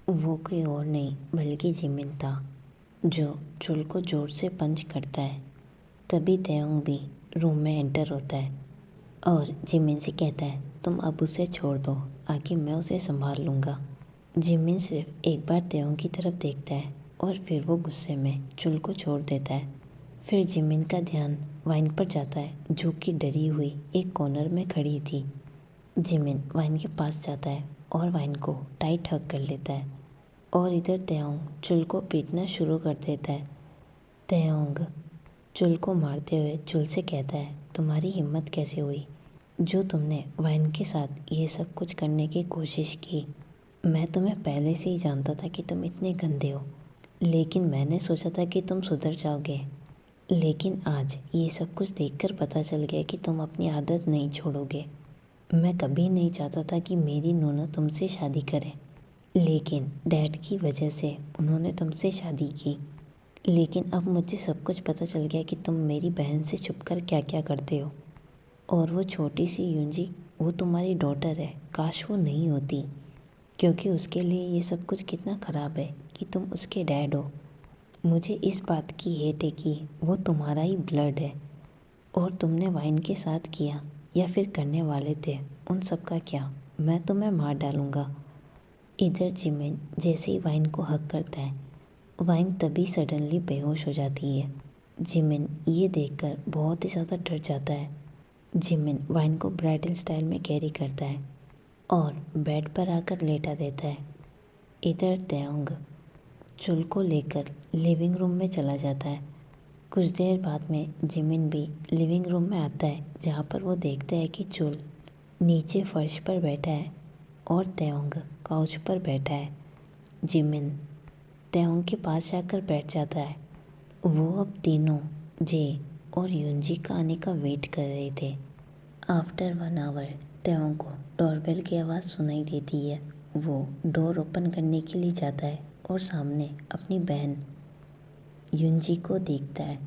वो कोई और नहीं बल्कि जिमिन था, जो चुल को ज़ोर से पंच करता है। तभी तयंग भी रूम में एंटर होता है और जिमिन से कहता है, तुम अब उसे छोड़ दो, आगे मैं उसे संभाल लूँगा। जिमिन सिर्फ एक बार तयंग की तरफ देखता है और फिर वो गुस्से में चुल को छोड़ देता है। फिर जिमिन का ध्यान वाइन पर जाता है, जो कि डरी हुई एक कॉर्नर में खड़ी थी। जिमिन वाइन के पास जाता है और वाइन को टाइट हग कर लेता है और इधर तयंग चुल को पीटना शुरू कर देता है। तयंग चुल को मारते हुए चुल से कहता है, तुम्हारी हिम्मत कैसे हुई जो तुमने वाइन के साथ ये सब कुछ करने की कोशिश की। मैं तुम्हें पहले से ही जानता था कि तुम इतने गंदे हो, लेकिन मैंने सोचा था कि तुम सुधर जाओगे। लेकिन आज ये सब कुछ देखकर पता चल गया कि तुम अपनी आदत नहीं छोड़ोगे। मैं कभी नहीं चाहता था कि मेरी नूना तुमसे शादी करे, लेकिन डैड की वजह से उन्होंने तुमसे शादी की। लेकिन अब मुझे सब कुछ पता चल गया कि तुम मेरी बहन से छुपकर क्या क्या करते हो। और वो छोटी सी यूंजी, वो तुम्हारी डॉटर है। काश वो नहीं होती, क्योंकि उसके लिए ये सब कुछ कितना ख़राब है कि तुम उसके डैड हो। मुझे इस बात की हेट है कि वो तुम्हारा ही ब्लड है, और तुमने वाइन के साथ किया या फिर करने वाले थे, उन सब का क्या, मैं तुम्हें मार डालूँगा। इधर जिमिन जैसे ही वाइन को हक करता है, वाइन तभी सडनली बेहोश हो जाती है। जिमिन ये देखकर बहुत ही ज़्यादा डर जाता है। जिमिन वाइन को ब्राइडल स्टाइल में कैरी करता है और बेड पर आकर लेटा देता है। इधर तयंग चुल को लेकर लिविंग रूम में चला जाता है। कुछ देर बाद में जिमिन भी लिविंग रूम में आता है, जहाँ पर वो देखता है कि चुल नीचे फर्श पर बैठा है और तयंग काउच पर बैठा है। जिमिन तयंग के पास जाकर बैठ जाता है। वो अब तीनों जे और युंजी का आने का वेट कर रहे थे। आफ्टर 1 आवर तयंग को डोरबेल की आवाज़ सुनाई देती है। वो डोर ओपन करने के लिए जाता है और सामने अपनी बहन युंजी को देखता है।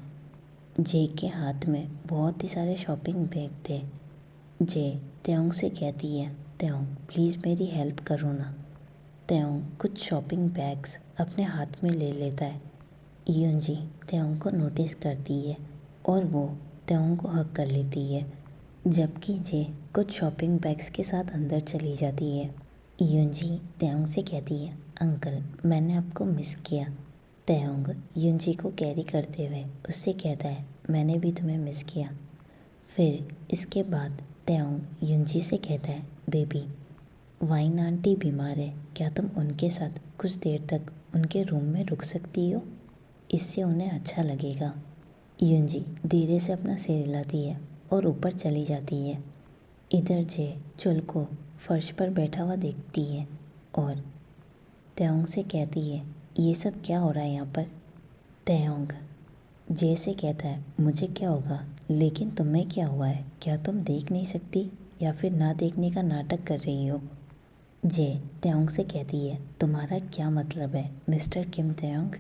जे के हाथ में बहुत ही सारे शॉपिंग बैग थे। जे तयंग से कहती है, तयंग प्लीज़ मेरी हेल्प करो ना। तयंग कुछ शॉपिंग बैग्स अपने हाथ में ले लेता है। युंजी तयंग को नोटिस करती है और वो तयंग को हग कर लेती है, जबकि जे कुछ शॉपिंग बैग्स के साथ अंदर चली जाती है। युंजी तयंग से कहती है, अंकल मैंने आपको मिस किया। तयंग युंजी को कैरी करते हुए उससे कहता है, मैंने भी तुम्हें मिस किया। फिर इसके बाद तयंग युंजी से कहता है, बेबी वाइन आंटी बीमार है, क्या तुम उनके साथ कुछ देर तक उनके रूम में रुक सकती हो? इससे उन्हें अच्छा लगेगा। युंजी धीरे से अपना सिर हिलाती है और ऊपर चली जाती है। इधर जे चुल को फर्श पर बैठा हुआ देखती है और तयंग से कहती है, ये सब क्या हो रहा है यहाँ पर? तयंग जे से कहता है, मुझे क्या होगा, लेकिन तुम्हें क्या हुआ है? क्या तुम देख नहीं सकती या फिर ना देखने का नाटक कर रही हो? जे तयंग से कहती है, तुम्हारा क्या मतलब है मिस्टर किम तयंग?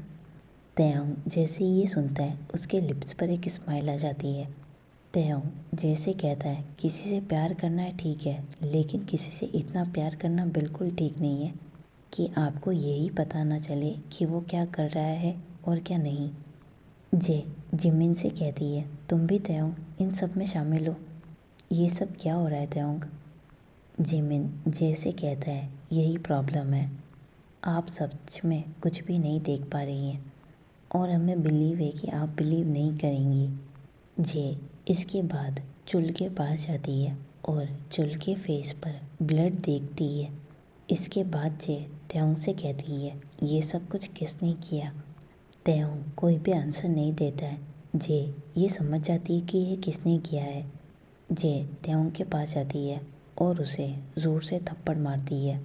तयंग जैसे ही ये सुनता है, उसके लिप्स पर एक स्माइल आ जाती है। तयंग जैसे कहता है, किसी से प्यार करना है ठीक है, लेकिन किसी से इतना प्यार करना बिल्कुल ठीक नहीं है कि आपको यही पता ना चले कि वो क्या कर रहा है और क्या नहीं। जे जिमिन से कहती है, तुम भी तयंग इन सब में शामिल हो, ये सब क्या हो रहा है तयंग? जिमिन जैसे कहता है, यही प्रॉब्लम है, आप सच में कुछ भी नहीं देख पा रही हैं और हमें बिलीव है कि आप बिलीव नहीं करेंगी। जे इसके बाद चुल के पास जाती है और चुल के फेस पर ब्लड देखती है। इसके बाद जे तयंग से कहती है, ये सब कुछ किसने किया? तयंग कोई भी आंसर नहीं देता है। जे ये समझ जाती है कि ये किसने किया है। जे तयंग के पास जाती है और उसे ज़ोर से थप्पड़ मारती है।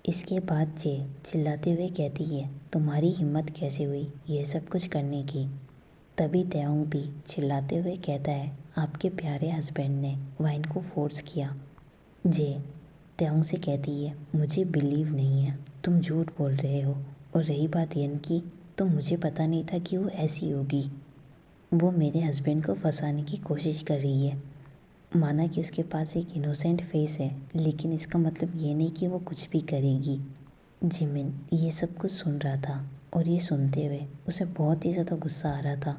इसके बाद जे चिल्लाते हुए कहती है, तुम्हारी हिम्मत कैसे हुई ये सब कुछ करने की? तभी तयंग भी चिल्लाते हुए कहता है, आपके प्यारे हस्बैंड ने वाइन को फोर्स किया। जे तयंग से कहती है, मुझे बिलीव नहीं है, तुम झूठ बोल रहे हो। और रही बात यन की, तो मुझे पता नहीं था कि वो ऐसी होगी। वो मेरे हस्बैंड को फंसाने की कोशिश कर रही है। माना कि उसके पास एक इनोसेंट फेस है, लेकिन इसका मतलब ये नहीं कि वो कुछ भी करेगी। जिमिन ये सब कुछ सुन रहा था और ये सुनते हुए उसे बहुत ही ज़्यादा गुस्सा आ रहा था।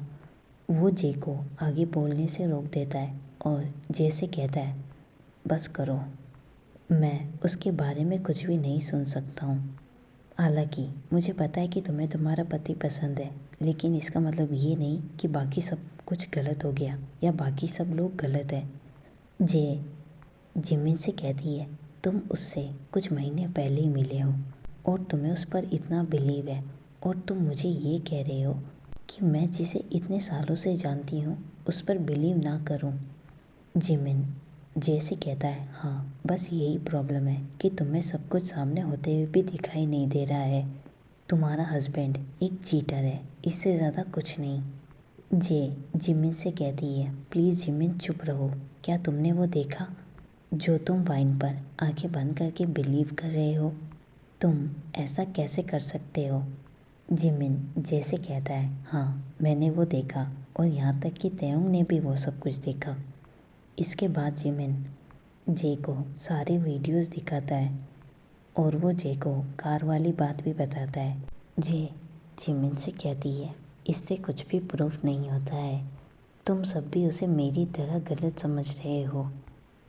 वो जे को आगे बोलने से रोक देता है और जे से कहता है, बस करो, मैं उसके बारे में कुछ भी नहीं सुन सकता हूँ। हालांकि मुझे पता है कि तुम्हें तुम्हारा पति पसंद है, लेकिन इसका मतलब ये नहीं कि बाकी सब कुछ गलत हो गया या बाकी सब लोग गलत है। जे जिमिन से कहती है, तुम उससे कुछ महीने पहले ही मिले हो और तुम्हें उस पर इतना बिलीव है और तुम मुझे ये कह रहे हो कि मैं जिसे इतने सालों से जानती हूँ उस पर बिलीव ना करूँ। जिमिन जैसे कहता है, हाँ बस यही प्रॉब्लम है कि तुम्हें सब कुछ सामने होते हुए भी दिखाई नहीं दे रहा है। तुम्हारा हस्बैंड एक चीटर है, इससे ज़्यादा कुछ नहीं। जे जिमिन से कहती है, प्लीज़ जिमिन चुप रहो, क्या तुमने वो देखा जो तुम वाइन पर आंखें बंद करके बिलीव कर रहे हो? तुम ऐसा कैसे कर सकते हो? जिमिन जैसे कहता है, हाँ मैंने वो देखा और यहाँ तक कि तेयोंग ने भी वो सब कुछ देखा। इसके बाद जिमिन जे को सारे वीडियोस दिखाता है और वो जे को कार वाली बात भी बताता है। जे जिमिन से कहती है, इससे कुछ भी प्रूफ नहीं होता है, तुम सब भी उसे मेरी तरह गलत समझ रहे हो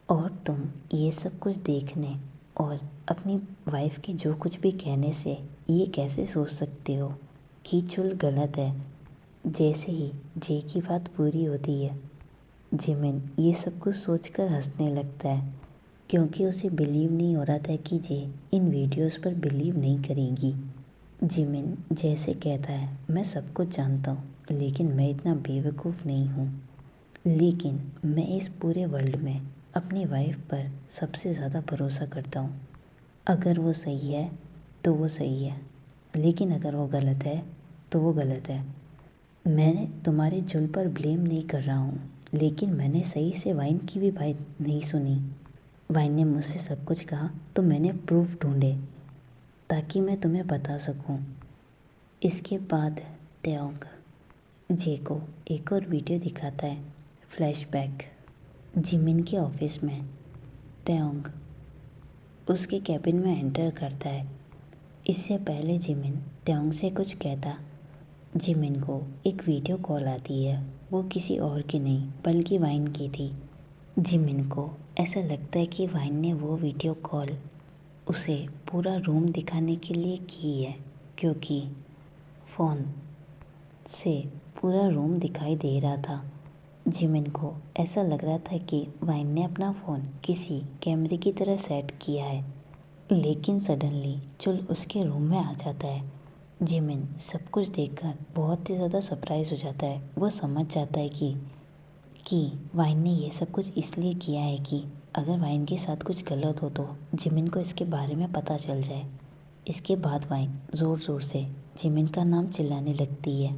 और तुम ये सब कुछ देखने और अपनी वाइफ के जो कुछ भी कहने से ये कैसे सोच सकते हो कि चुल गलत है। जैसे ही जे की बात पूरी होती है, जिमिन ये सब कुछ सोचकर हंसने लगता है क्योंकि उसे बिलीव नहीं हो रहा था कि जे इन वीडियोस पर बिलीव नहीं करेगी। जिमिन जैसे कहता है, मैं सब कुछ जानता हूँ, लेकिन मैं इतना बेवकूफ़ नहीं हूँ, लेकिन मैं इस पूरे वर्ल्ड में अपनी वाइफ पर सबसे ज़्यादा भरोसा करता हूँ। अगर वो सही है तो वो सही है, लेकिन अगर वो गलत है तो वो गलत है। मैं तुम्हारे जुल पर ब्लेम नहीं कर रहा हूँ, लेकिन मैंने सही से वाइन की भी बात नहीं सुनी। वाइन ने मुझसे सब कुछ कहा तो मैंने प्रूफ ढूंढे ताकि मैं तुम्हें बता सकूं। इसके बाद तेयोंग जे को एक और वीडियो दिखाता है, फ्लैशबैक। जिमिन के ऑफिस में तेयोंग उसके कैबिन में एंटर करता है। इससे पहले जिमिन तेयोंग से कुछ कहता, जिमिन को एक वीडियो कॉल आती है। वो किसी और की नहीं बल्कि वाइन की थी। जिमिन को ऐसा लगता है कि वाइन ने वो वीडियो कॉल उसे पूरा रूम दिखाने के लिए की है, क्योंकि फ़ोन से पूरा रूम दिखाई दे रहा था। जिमिन को ऐसा लग रहा था कि वाइन ने अपना फ़ोन किसी कैमरे की तरह सेट किया है, लेकिन सडनली चुल उसके रूम में आ जाता है। जिमिन सब कुछ देखकर बहुत ही ज़्यादा सरप्राइज हो जाता है। वो समझ जाता है कि वाइन ने ये सब कुछ इसलिए किया है कि अगर वाइन के साथ कुछ गलत हो तो जिमिन को इसके बारे में पता चल जाए। इसके बाद वाइन ज़ोर ज़ोर से जिमिन का नाम चिल्लाने लगती है।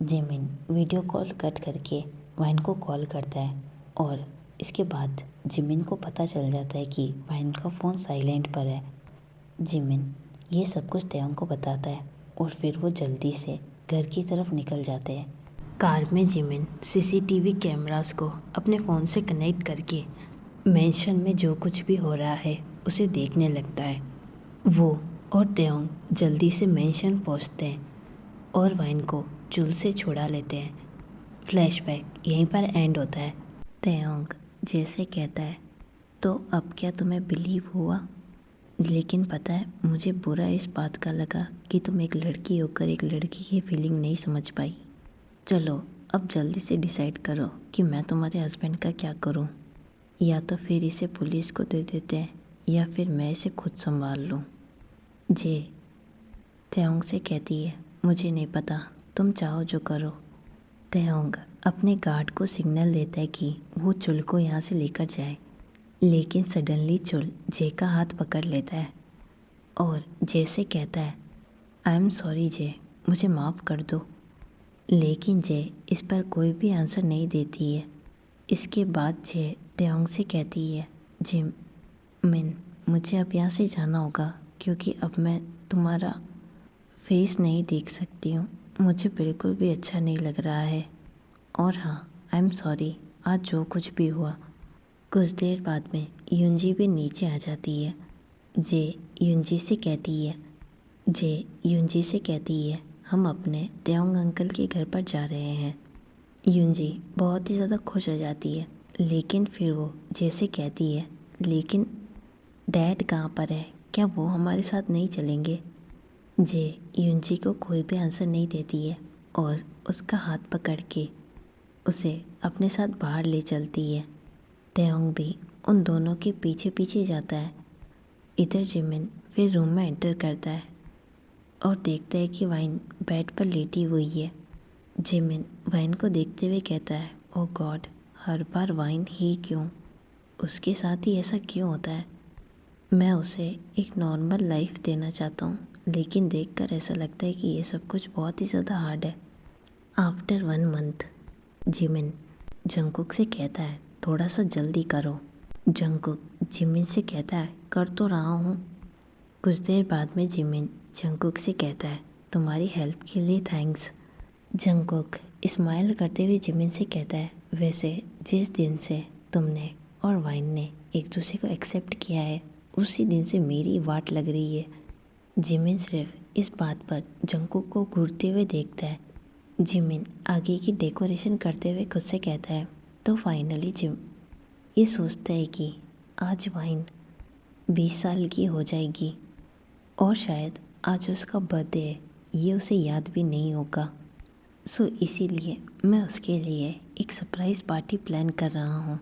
जिमिन वीडियो कॉल कट करके वाइन को कॉल करता है और इसके बाद जिमिन को पता चल जाता है कि वाइन का फ़ोन साइलेंट पर है। जिमिन ये सब कुछ तेयोंग को बताता है और फिर वो जल्दी से घर की तरफ निकल जाते हैं। कार में जिमिन सीसीटीवी कैमरास को अपने फ़ोन से कनेक्ट करके मेंशन में जो कुछ भी हो रहा है उसे देखने लगता है। वो और तेयोंग जल्दी से मेंशन पहुंचते हैं और वाइन को चुल से छुड़ा लेते हैं। फ्लैशबैक यहीं पर एंड होता है। तेयोंग जैसे कहता है, तो अब क्या तुम्हें बिलीव हुआ? लेकिन पता है मुझे बुरा इस बात का लगा कि तुम एक लड़की होकर एक लड़की की फीलिंग नहीं समझ पाई। चलो अब जल्दी से डिसाइड करो कि मैं तुम्हारे हस्बैंड का क्या करूं। या तो फिर इसे पुलिस को दे देते हैं या फिर मैं इसे खुद संभाल लूं। जे तेयोंग से कहती है, मुझे नहीं पता, तुम चाहो जो करो। तेयोंग अपने गार्ड को सिग्नल देता है कि वो चुल को यहाँ से लेकर जाए, लेकिन सडनली चुल जे का हाथ पकड़ लेता है और जे से कहता है, आई एम सॉरी जे, मुझे माफ़ कर दो। लेकिन जे इस पर कोई भी आंसर नहीं देती है। इसके बाद जे तेयोंग से कहती है, जिमिन मुझे अब यहाँ से जाना होगा क्योंकि अब मैं तुम्हारा फेस नहीं देख सकती हूँ, मुझे बिल्कुल भी अच्छा नहीं लग रहा है। और हाँ, आई एम सॉरी आज जो कुछ भी हुआ। कुछ देर बाद में युंजी भी नीचे आ जाती है। जे युंजी से कहती है, जे यूनजी से कहती है हम अपने त्योंग अंकल के घर पर जा रहे हैं। यूनजी बहुत ही ज़्यादा खुश हो जाती है, लेकिन फिर वो जैसे कहती है लेकिन डैड कहाँ पर है, क्या वो हमारे साथ नहीं चलेंगे। जे यूनजी को कोई भी आंसर नहीं देती है और उसका हाथ पकड़ के उसे अपने साथ बाहर ले चलती है। त्योंग भी उन दोनों के पीछे पीछे जाता है। इधर जिमिन फिर रूम में एंटर करता है और देखता है कि वाइन बेड पर लेटी हुई है। जिमिन वाइन को देखते हुए कहता है, ओह गॉड, हर बार वाइन ही क्यों, उसके साथ ही ऐसा क्यों होता है। मैं उसे एक नॉर्मल लाइफ देना चाहता हूँ, लेकिन देखकर ऐसा लगता है कि ये सब कुछ बहुत ही ज़्यादा हार्ड है। आफ्टर 1 मंथ जिमिन जंगकुक से कहता है, थोड़ा सा जल्दी करो। जंगकुक जिमिन से कहता है, कर तो रहा हूँ। कुछ देर बाद में जिमिन जंगकुक से कहता है, तुम्हारी हेल्प के लिए थैंक्स। जंगकुक स्माइल करते हुए जिमिन से कहता है, वैसे जिस दिन से तुमने और वाइन ने एक दूसरे को एक्सेप्ट किया है उसी दिन से मेरी वाट लग रही है। जिमिन सिर्फ इस बात पर जंगकुक को घूरते हुए देखता है। जिमिन आगे की डेकोरेशन करते हुए खुद से कहता है, तो फाइनली जिम ये सोचता है कि आज वाइन 20 साल की हो जाएगी और शायद आज उसका बर्थडे है, ये उसे याद भी नहीं होगा। सो इसीलिए मैं उसके लिए एक सरप्राइज़ पार्टी प्लान कर रहा हूँ।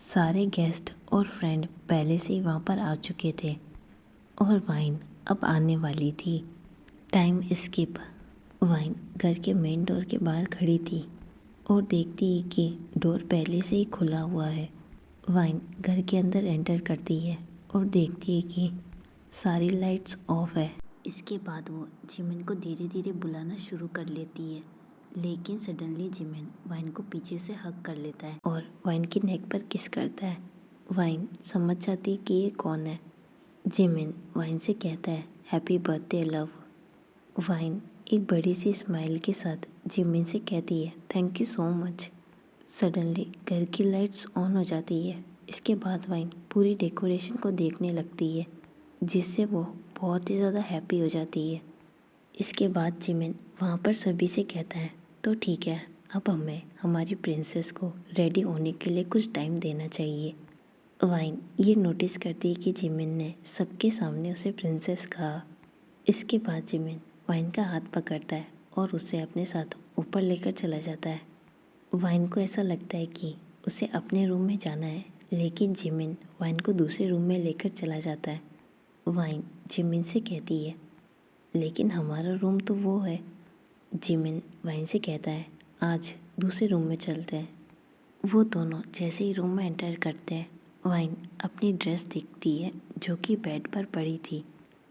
सारे गेस्ट और फ्रेंड पहले से ही वहाँ पर आ चुके थे और वाइन अब आने वाली थी। Time skip. वाइन घर के मेन डोर के बाहर खड़ी थी और देखती है कि डोर पहले से ही खुला हुआ है। वाइन घर के अंदर एंटर करती है और देखती है कि सारी लाइट्स ऑफ है। इसके बाद वो जिमिन को धीरे धीरे बुलाना शुरू कर लेती है, लेकिन सडनली जिमिन वाइन को पीछे से हग कर लेता है और वाइन की नेक पर किस करता है। वाइन समझ जाती है कि ये कौन है। जिमिन वाइन से कहता है, हैप्पी बर्थडे लव। वाइन एक बड़ी सी स्माइल के साथ जिमिन से कहती है, thank you so much. Suddenly घर की लाइट्स ऑन हो जाती है। इसके बाद वाइन पूरी डेकोरेशन को देखने लगती है, जिससे वो बहुत ही ज़्यादा हैप्पी हो जाती है। इसके बाद जिमिन वहाँ पर सभी से कहता है, तो ठीक है, अब हमें हमारी प्रिंसेस को रेडी होने के लिए कुछ टाइम देना चाहिए। वाइन ये नोटिस करती है कि जिमिन ने सबके सामने उसे प्रिंसेस कहा। इसके बाद जिमिन वाइन का हाथ पकड़ता है और उसे अपने साथ ऊपर लेकर चला जाता है। वाइन को ऐसा लगता है कि उसे अपने रूम में जाना है, लेकिन जिमिन वाइन को दूसरे रूम में लेकर चला जाता है। वाइन जिमिन से कहती है, लेकिन हमारा रूम तो वो है। जिमिन वाइन से कहता है, आज दूसरे रूम में चलते हैं। वो दोनों जैसे ही रूम में एंटर करते हैं, वाइन अपनी ड्रेस दिखती है जो कि बेड पर पड़ी थी।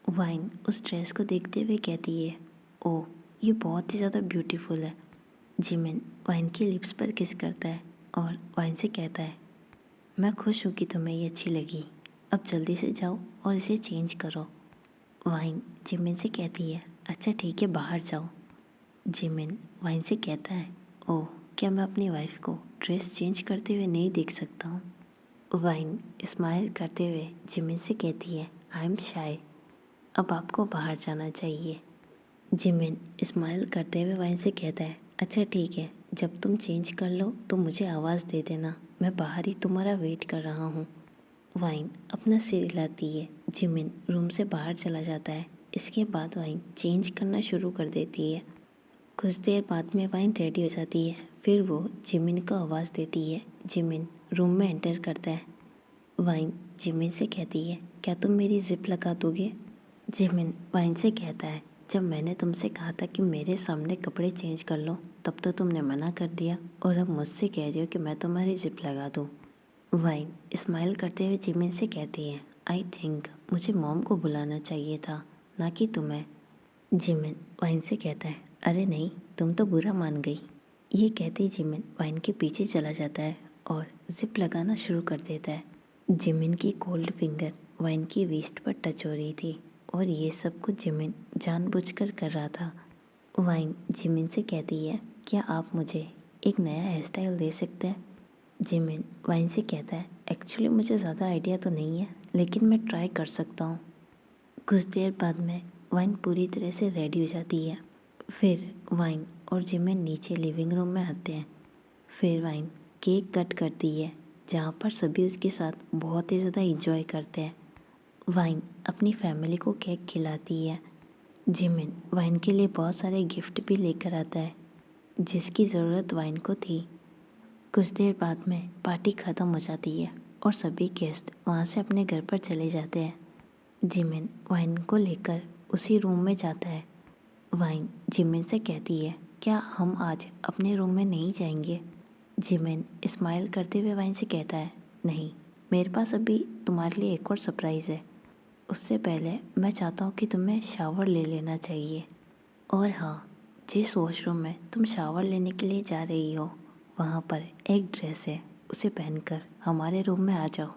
वाइन उस ड्रेस को देखते हुए कहती है, ओह ये बहुत ही ज़्यादा ब्यूटीफुल है। जिमिन वाइन के लिप्स पर किस करता है और वाइन से कहता है, मैं खुश हूँ कि तुम्हें ये अच्छी लगी, अब जल्दी से जाओ और इसे चेंज करो। वाइन जिमिन से कहती है, अच्छा ठीक है, बाहर जाओ। जिमिन वाइन से कहता है, ओह क्या मैं अपनी वाइफ को ड्रेस चेंज करते हुए नहीं देख सकता हूँ। वाइन स्माइल करते हुए जिमिन से कहती है, आई एम शाय, अब आपको बाहर जाना चाहिए। जिमिन स्माइल करते हुए वाइन से कहता है, अच्छा ठीक है, जब तुम चेंज कर लो तो मुझे आवाज़ दे देना, मैं बाहर ही तुम्हारा वेट कर रहा हूँ। वाइन अपना सिर हिलाती है। जिमिन रूम से बाहर चला जाता है। इसके बाद वाइन चेंज करना शुरू कर देती है। कुछ देर बाद में वाइन रेडी हो जाती है। फिर वो जिमिन को आवाज़ देती है। जिमिन रूम में एंटर करता है। वाइन जिमिन से कहती है, क्या तुम मेरी जिप लगा दोगे। जिमिन वाइन से कहता है, जब मैंने तुमसे कहा था कि मेरे सामने कपड़े चेंज कर लो तब तो तुमने मना कर दिया, और अब मुझसे कह रही हो कि मैं तुम्हारी जिप लगा दूँ। वाइन स्माइल करते हुए जिमिन से कहती है, आई थिंक मुझे मॉम को बुलाना चाहिए था, ना कि तुम्हें। जिमिन वाइन से कहता है, अरे नहीं, तुम तो बुरा मान गई। ये कहते ही जिमिन वाइन के पीछे चला जाता है और जिप लगाना शुरू कर देता है। जिमिन की कोल्ड फिंगर वाइन की वेस्ट पर टच हो रही थी और ये सब कुछ जिमिन जानबूझकर कर रहा था। वाइन जिमिन से कहती है, क्या आप मुझे एक नया हेयर स्टाइल दे सकते हैं। जिमिन वाइन से कहता है, एक्चुअली मुझे ज़्यादा आइडिया तो नहीं है, लेकिन मैं ट्राई कर सकता हूँ। कुछ देर बाद में वाइन पूरी तरह से रेडी हो जाती है। फिर वाइन और जिमिन नीचे लिविंग रूम में आते हैं। फिर वाइन केक कट करती है जहाँ पर सभी उसके साथ बहुत ही ज़्यादा इंजॉय करते हैं। वाइन अपनी फैमिली को केक खिलाती है। जिमिन वाइन के लिए बहुत सारे गिफ्ट भी लेकर आता है जिसकी ज़रूरत वाइन को थी। कुछ देर बाद में पार्टी ख़त्म हो जाती है और सभी गेस्ट वहाँ से अपने घर पर चले जाते हैं। जिमिन वाइन को लेकर उसी रूम में जाता है। वाइन जिमिन से कहती है, क्या हम आज अपने रूम में नहीं जाएंगे? जिमिन स्माइल करते हुए वाइन से कहता है, नहीं, मेरे पास अभी तुम्हारे लिए एक और सरप्राइज़ है। उससे पहले मैं चाहता हूँ कि तुम्हें शावर ले लेना चाहिए। और हाँ, जिस वॉशरूम में तुम शावर लेने के लिए जा रही हो वहाँ पर एक ड्रेस है, उसे पहनकर हमारे रूम में आ जाओ।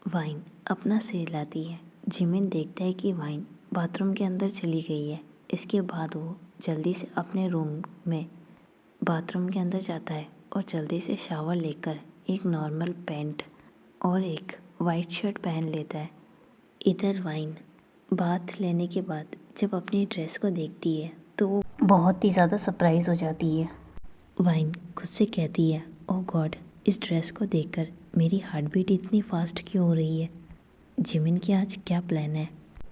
वाइन अपना सिर हिलाती है। जिमिन देखता है कि वाइन बाथरूम के अंदर चली गई है। इसके बाद वो जल्दी से अपने रूम में बाथरूम के अंदर जाता है और जल्दी से शावर लेकर एक नॉर्मल पैंट और एक वाइट शर्ट पहन लेता है। इधर वाइन बाथ लेने के बाद जब अपनी ड्रेस को देखती है तो वो बहुत ही ज़्यादा सरप्राइज़ हो जाती है। वाइन खुद से कहती है, ओह गॉड, इस ड्रेस को देखकर मेरी हार्ट बीट इतनी फास्ट क्यों हो रही है? जिमिन की आज क्या प्लान है?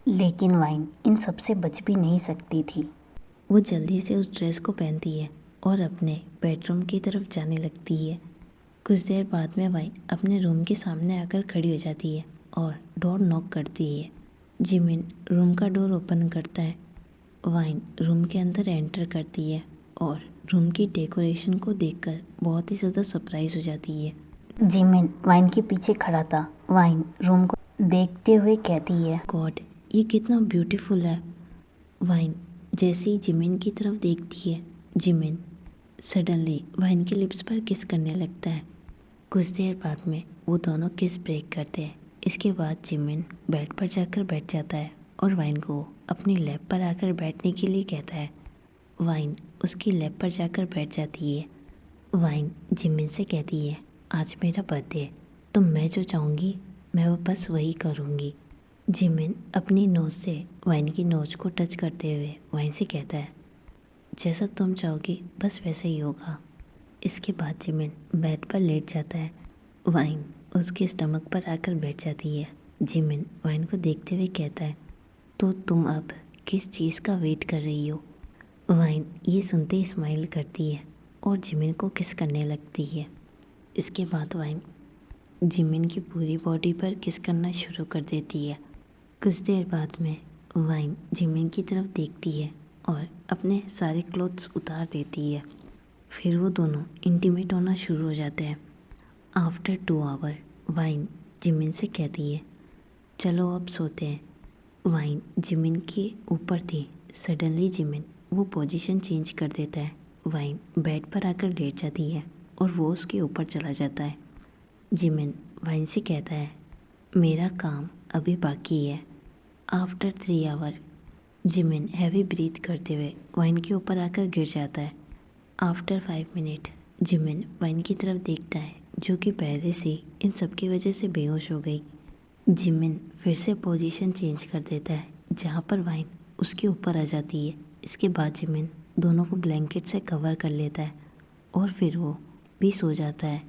लेकिन वाइन इन सब से बच भी नहीं सकती थी। वो जल्दी से उस ड्रेस को पहनती है और अपने बेडरूम की तरफ जाने लगती है। कुछ देर बाद में वाइन अपने रूम के सामने आकर खड़ी हो जाती है और डोर नॉक करती है। जिमिन रूम का डोर ओपन करता है। वाइन रूम के अंदर एंटर करती है और रूम की डेकोरेशन को देखकर बहुत ही ज़्यादा सरप्राइज हो जाती है। जिमिन वाइन के पीछे खड़ा था। वाइन रूम को देखते हुए कहती है, गॉड, ये कितना ब्यूटीफुल है। वाइन जैसे ही जिमिन की तरफ देखती है, जिमिन सडनली वाइन के लिप्स पर किस करने लगता है। कुछ देर बाद में वो दोनों किस ब्रेक करते हैं। इसके बाद जिमिन बेड पर जाकर बैठ जाता है और वाइन को अपनी लैप पर आकर बैठने के लिए कहता है। वाइन उसकी लैप पर जाकर बैठ जाती है। वाइन जिमिन से कहती है, आज मेरा बर्थडे है तो मैं जो चाहूँगी मैं वो बस वही करूँगी। जिमिन अपनी नोज़ से वाइन की नोज़ को टच करते हुए वाइन से कहता है, जैसा तुम चाहोगी बस वैसे ही होगा। इसके बाद जिमिन बेड पर लेट जाता है। वाइन उसके स्टमक पर आकर बैठ जाती है। जिमिन वाइन को देखते हुए कहता है, तो तुम अब किस चीज़ का वेट कर रही हो? वाइन ये सुनते ही स्माइल करती है और जिमिन को किस करने लगती है। इसके बाद वाइन जिमिन की पूरी बॉडी पर किस करना शुरू कर देती है। कुछ देर बाद में वाइन जिमिन की तरफ देखती है और अपने सारे क्लोथ्स उतार देती है। फिर वो दोनों इंटीमेट होना शुरू हो जाते हैं। आफ्टर 2 आवर वाइन जिमिन से कहती है, चलो अब सोते हैं। वाइन जिमिन के ऊपर थी। सडनली जिमिन वो पोजीशन चेंज कर देता है। वाइन बेड पर आकर लेट जाती है और वो उसके ऊपर चला जाता है। जिमिन वाइन से कहता है, मेरा काम अभी बाकी है। After 3 hour Jimin heavy breath करते हुए वाइन के ऊपर आकर गिर जाता है। आफ्टर 5 मिनट जिमिन वाइन की तरफ देखता है जो कि पहले से इन सब की वजह से बेहोश हो गई। जिमिन फिर से पोजीशन चेंज कर देता है जहाँ पर वाइन उसके ऊपर आ जाती है। इसके बाद जिमिन दोनों को ब्लैंकेट से कवर कर लेता है और फिर वो भी सो जाता है।